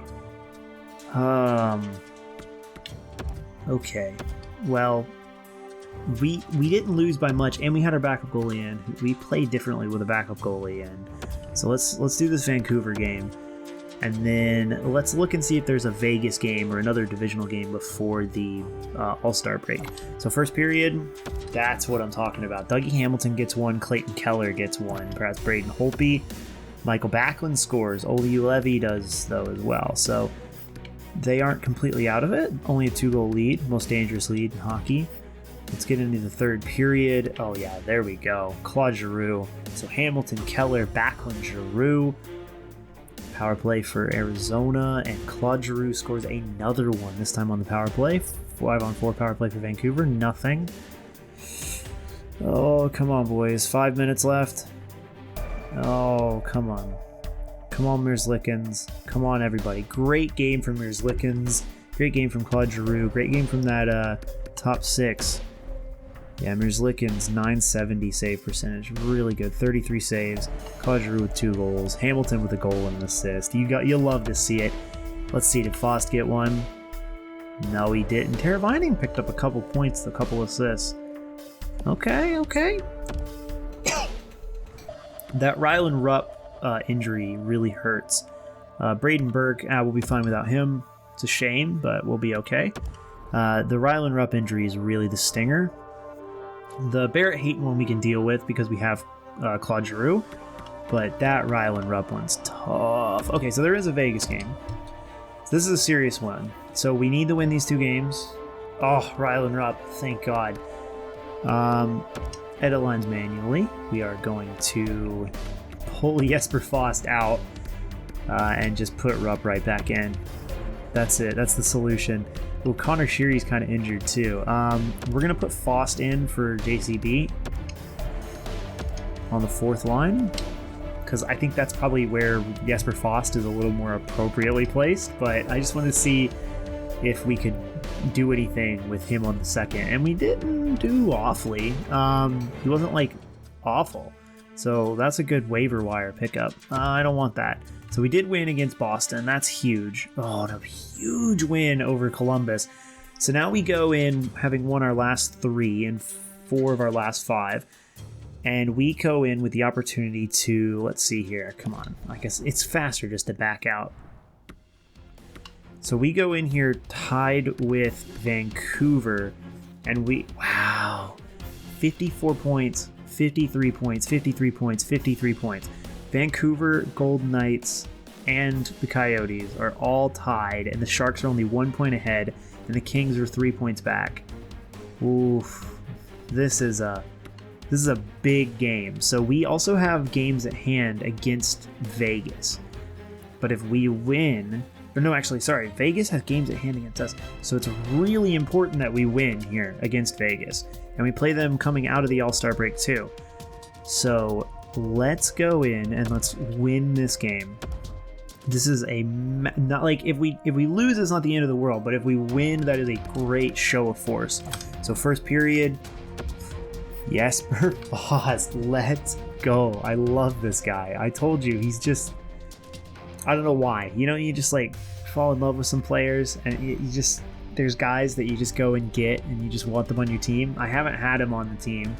Okay, well, we didn't lose by much, and we had our backup goalie in. We played differently with a backup goalie in. So let's do this Vancouver game. And then let's look and see if there's a Vegas game or another divisional game before the All-Star break. So first period, that's what I'm talking about. Dougie Hamilton gets 1, Clayton Keller gets 1, perhaps Braden Holtby. Michael Backlund scores. Oli Levy does, though, as well. So they aren't completely out of it. Only a 2-goal lead, most dangerous lead in hockey. Let's get into the third period. Oh, yeah, there we go. Claude Giroux. So Hamilton, Keller, Backlund, Giroux. Power play for Arizona, and Claude Giroux scores another one, this time on the power play. 5-on-4 power play for Vancouver, nothing. Oh, come on, boys. 5 minutes left. Oh, come on. Come on, Merzlikins. Come on, everybody. Great game from Merzlikins. Great game from Claude Giroux. Great game from that top 6. Yeah, Merzlikins, 970 save percentage. Really good. 33 saves. Claude Giroux with 2 goals. Hamilton with a goal and an assist. You'll love to see it. Let's see, did Fost get one? No, he didn't. Tara Vining picked up a couple points, a couple assists. Okay. That Ryland Rupp injury really hurts. Braden Burke, we'll be fine without him. It's a shame, but we'll be okay. The Ryland Rupp injury is really the stinger. The Barrett Hayton one we can deal with because we have Claude Giroux, but that Ryland Rupp one's tough. Okay, so there is a Vegas game. So this is a serious one. So we need to win these 2 games. Oh, Ryland Rupp, thank God. Edit lines manually. We are going to pull Jesper Fost out and just put Rupp right back in. That's it. That's the solution. Well, Connor Sheary's kind of injured too. We're going to put Fost in for JCB on the 4th line because I think that's probably where Jesper Fost is a little more appropriately placed, but I just wanted to see if we could do anything with him on the 2nd, and we didn't do awfully. He wasn't like awful, so that's a good waiver wire pickup. I don't want that. So we did win against Boston. That's huge. Oh, a huge win over Columbus. So now we go in having won our last 3 and 4 of our last 5. And we go in with the opportunity to, let's see here. Come on. I guess it's faster just to back out. So we go in here tied with Vancouver. And wow. 54 points, 53 points, 53 points, 53 points. Vancouver, Golden Knights, and the Coyotes are all tied, and the Sharks are only 1 point ahead, and the Kings are 3 points back. Oof. This is a big game. So we also have games at hand against Vegas. But if we win... Or no, actually, sorry. Vegas has games at hand against us. So it's really important that we win here against Vegas. And we play them coming out of the All-Star break too. So... let's go in and let's win this game. This is not like if we lose, it's not the end of the world, but if we win, that is a great show of force. So first period, Jesper Fost, let's go. I love this guy. I told you, he's just, I don't know why. You just like fall in love with some players, and you just, there's guys that you just go and get, and you just want them on your team. I haven't had him on the team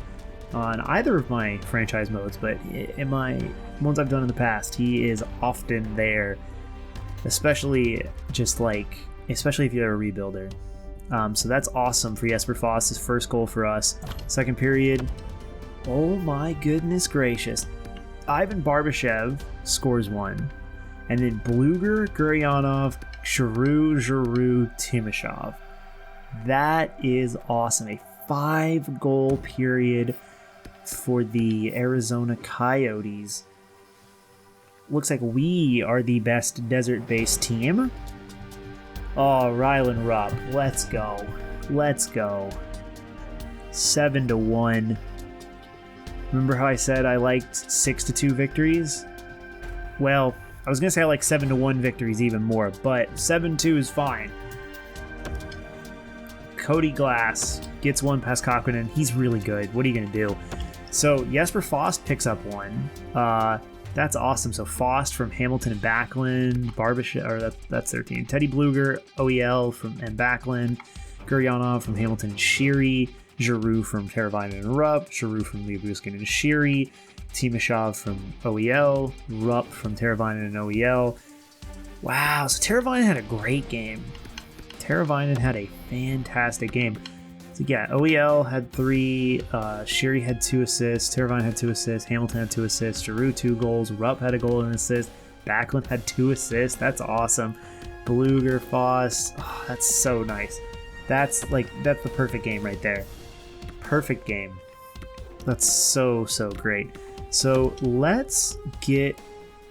on either of my franchise modes, but in my ones I've done in the past, he is often there, especially if you're a rebuilder. So that's awesome for Jesper Fost, his first goal for us. Second period, oh my goodness gracious, Ivan Barbashev scores 1, And then Bluger, Gurianov, Shearer, Timashov. That is awesome. A 5-goal period for the Arizona Coyotes. Looks like we are the best desert-based team. Oh, Ryland Rupp. Let's go. Let's go. 7-1. Remember how I said I liked 6-2 victories? Well, I was going to say I like 7-1 victories even more, but 7-2 is fine. Cody Glass gets one past Kokkonen. He's really good. What are you going to do? So Jesper Fost picks up one. That's awesome. So Fost from Hamilton and Backlund, Barbashev, or that's their team. Teddy Bluger, OEL and Backlund, Gurianov from Hamilton and Shearer, Giroux from Teravainen and Rupp, Giroux from Lyubushkin and Shearer, Timashov from OEL, Rupp from Teravainen and OEL. Wow, so Teravainen had a great game. Teravainen had a fantastic game. So yeah, OEL had 3, Shearer had 2 assists, Teravainen had 2 assists, Hamilton had 2 assists, Giroux 2 goals, Rupp had a goal and an assist, Backlund had 2 assists. That's awesome. Bluger, Foss, oh, that's so nice. That's the perfect game right there. Perfect game. That's so great. So let's get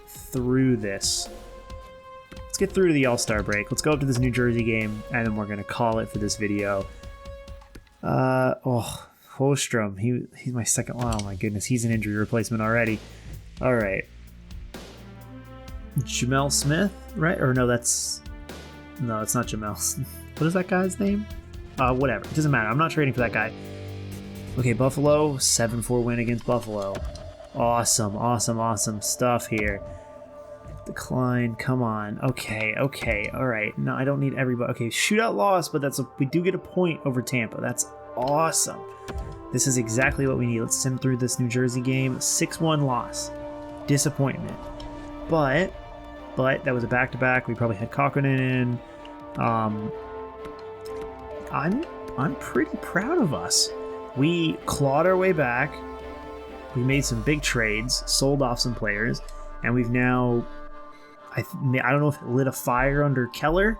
through this. Let's get through to the All-Star break. Let's go up to this New Jersey game, and then we're going to call it for this video. Holstrom. He's my second. Oh my goodness, he's an injury replacement already. All right. Jamel Smith, right? Or no, it's not Jamel. What is that guy's name? Whatever. It doesn't matter. I'm not trading for that guy. Okay, Buffalo, 7-4 win against Buffalo. Awesome stuff here. Decline, come on. Okay, all right. No, I don't need everybody. Okay, shootout loss, but we do get a point over Tampa. That's awesome. This is exactly what we need. Let's sim through this New Jersey game. 6-1 loss. Disappointment. But that was a back-to-back. We probably had Kokkonen in. I'm pretty proud of us. We clawed our way back. We made some big trades, sold off some players, and we've now, I don't know if it lit a fire under Keller,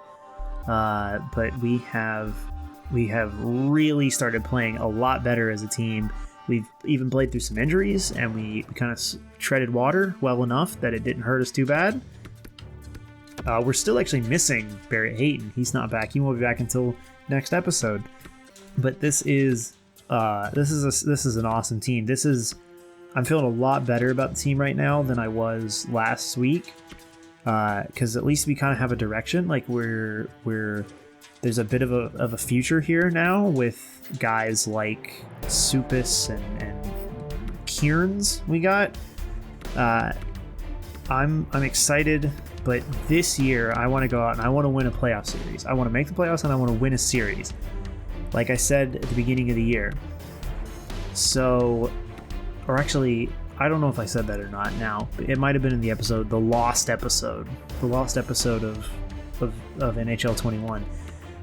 but we have really started playing a lot better as a team. We've even played through some injuries, and we kind of treaded water well enough that it didn't hurt us too bad. We're still actually missing Barrett Hayton. He's not back. He won't be back until next episode. But this is an awesome team. I'm feeling a lot better about the team right now than I was last week, because at least we kind of have a direction. Like there's a bit of a future here now with guys like Supis and Kierns. We got. I'm excited, but this year I want to go out and I want to win a playoff series. I want to make the playoffs and I want to win a series, like I said at the beginning of the year. So. Or actually, I don't know if I said that or not now. It might have been in the episode, the lost episode of NHL 21.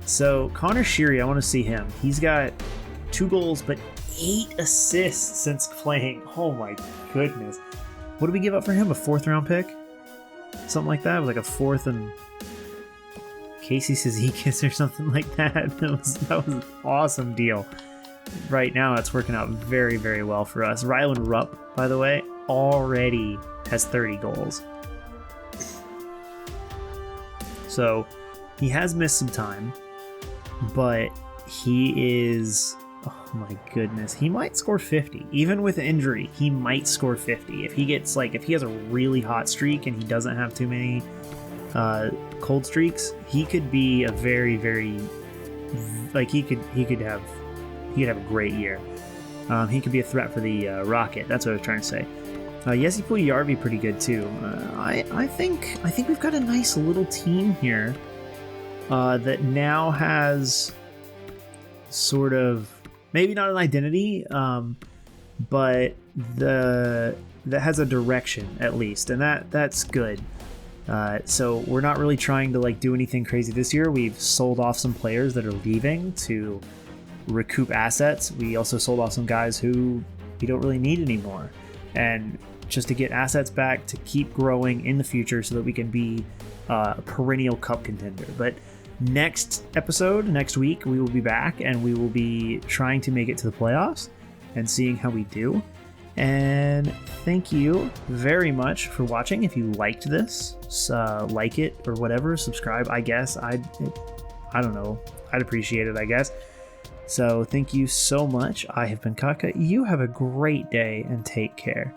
So Connor Shearer, I want to see him. He's got 2 goals, but 8 assists since playing. Oh my goodness. What did we give up for him? A 4th-round pick? Something like that? It was like a 4th and Casey Cizikas or something like that. That was an awesome deal. Right now it's working out very, very well for us. Ryland Rupp, by the way, already has 30 goals. So he has missed some time, but he is, oh my goodness, he might score 50. Even with injury, he might score 50. If he has a really hot streak and he doesn't have too many cold streaks, he could be a very, very, he could have a great year. He could be a threat for the Rocket. That's what I was trying to say. Jesse Puljujarvi pretty good too. I think we've got a nice little team here that now has sort of maybe not an identity, but that has a direction at least, and that's good. So we're not really trying to do anything crazy this year. We've sold off some players that are leaving to recoup assets. We also sold off some guys who we don't really need anymore, and just to get assets back to keep growing in the future so that we can be a perennial cup contender. But next week, we will be back and we will be trying to make it to the playoffs and seeing how we do. And thank you very much for watching. If you liked this, like it or whatever, subscribe, I guess. I don't know. I'd appreciate it, I guess. So thank you so much. I have been Kaka. You have a great day and take care.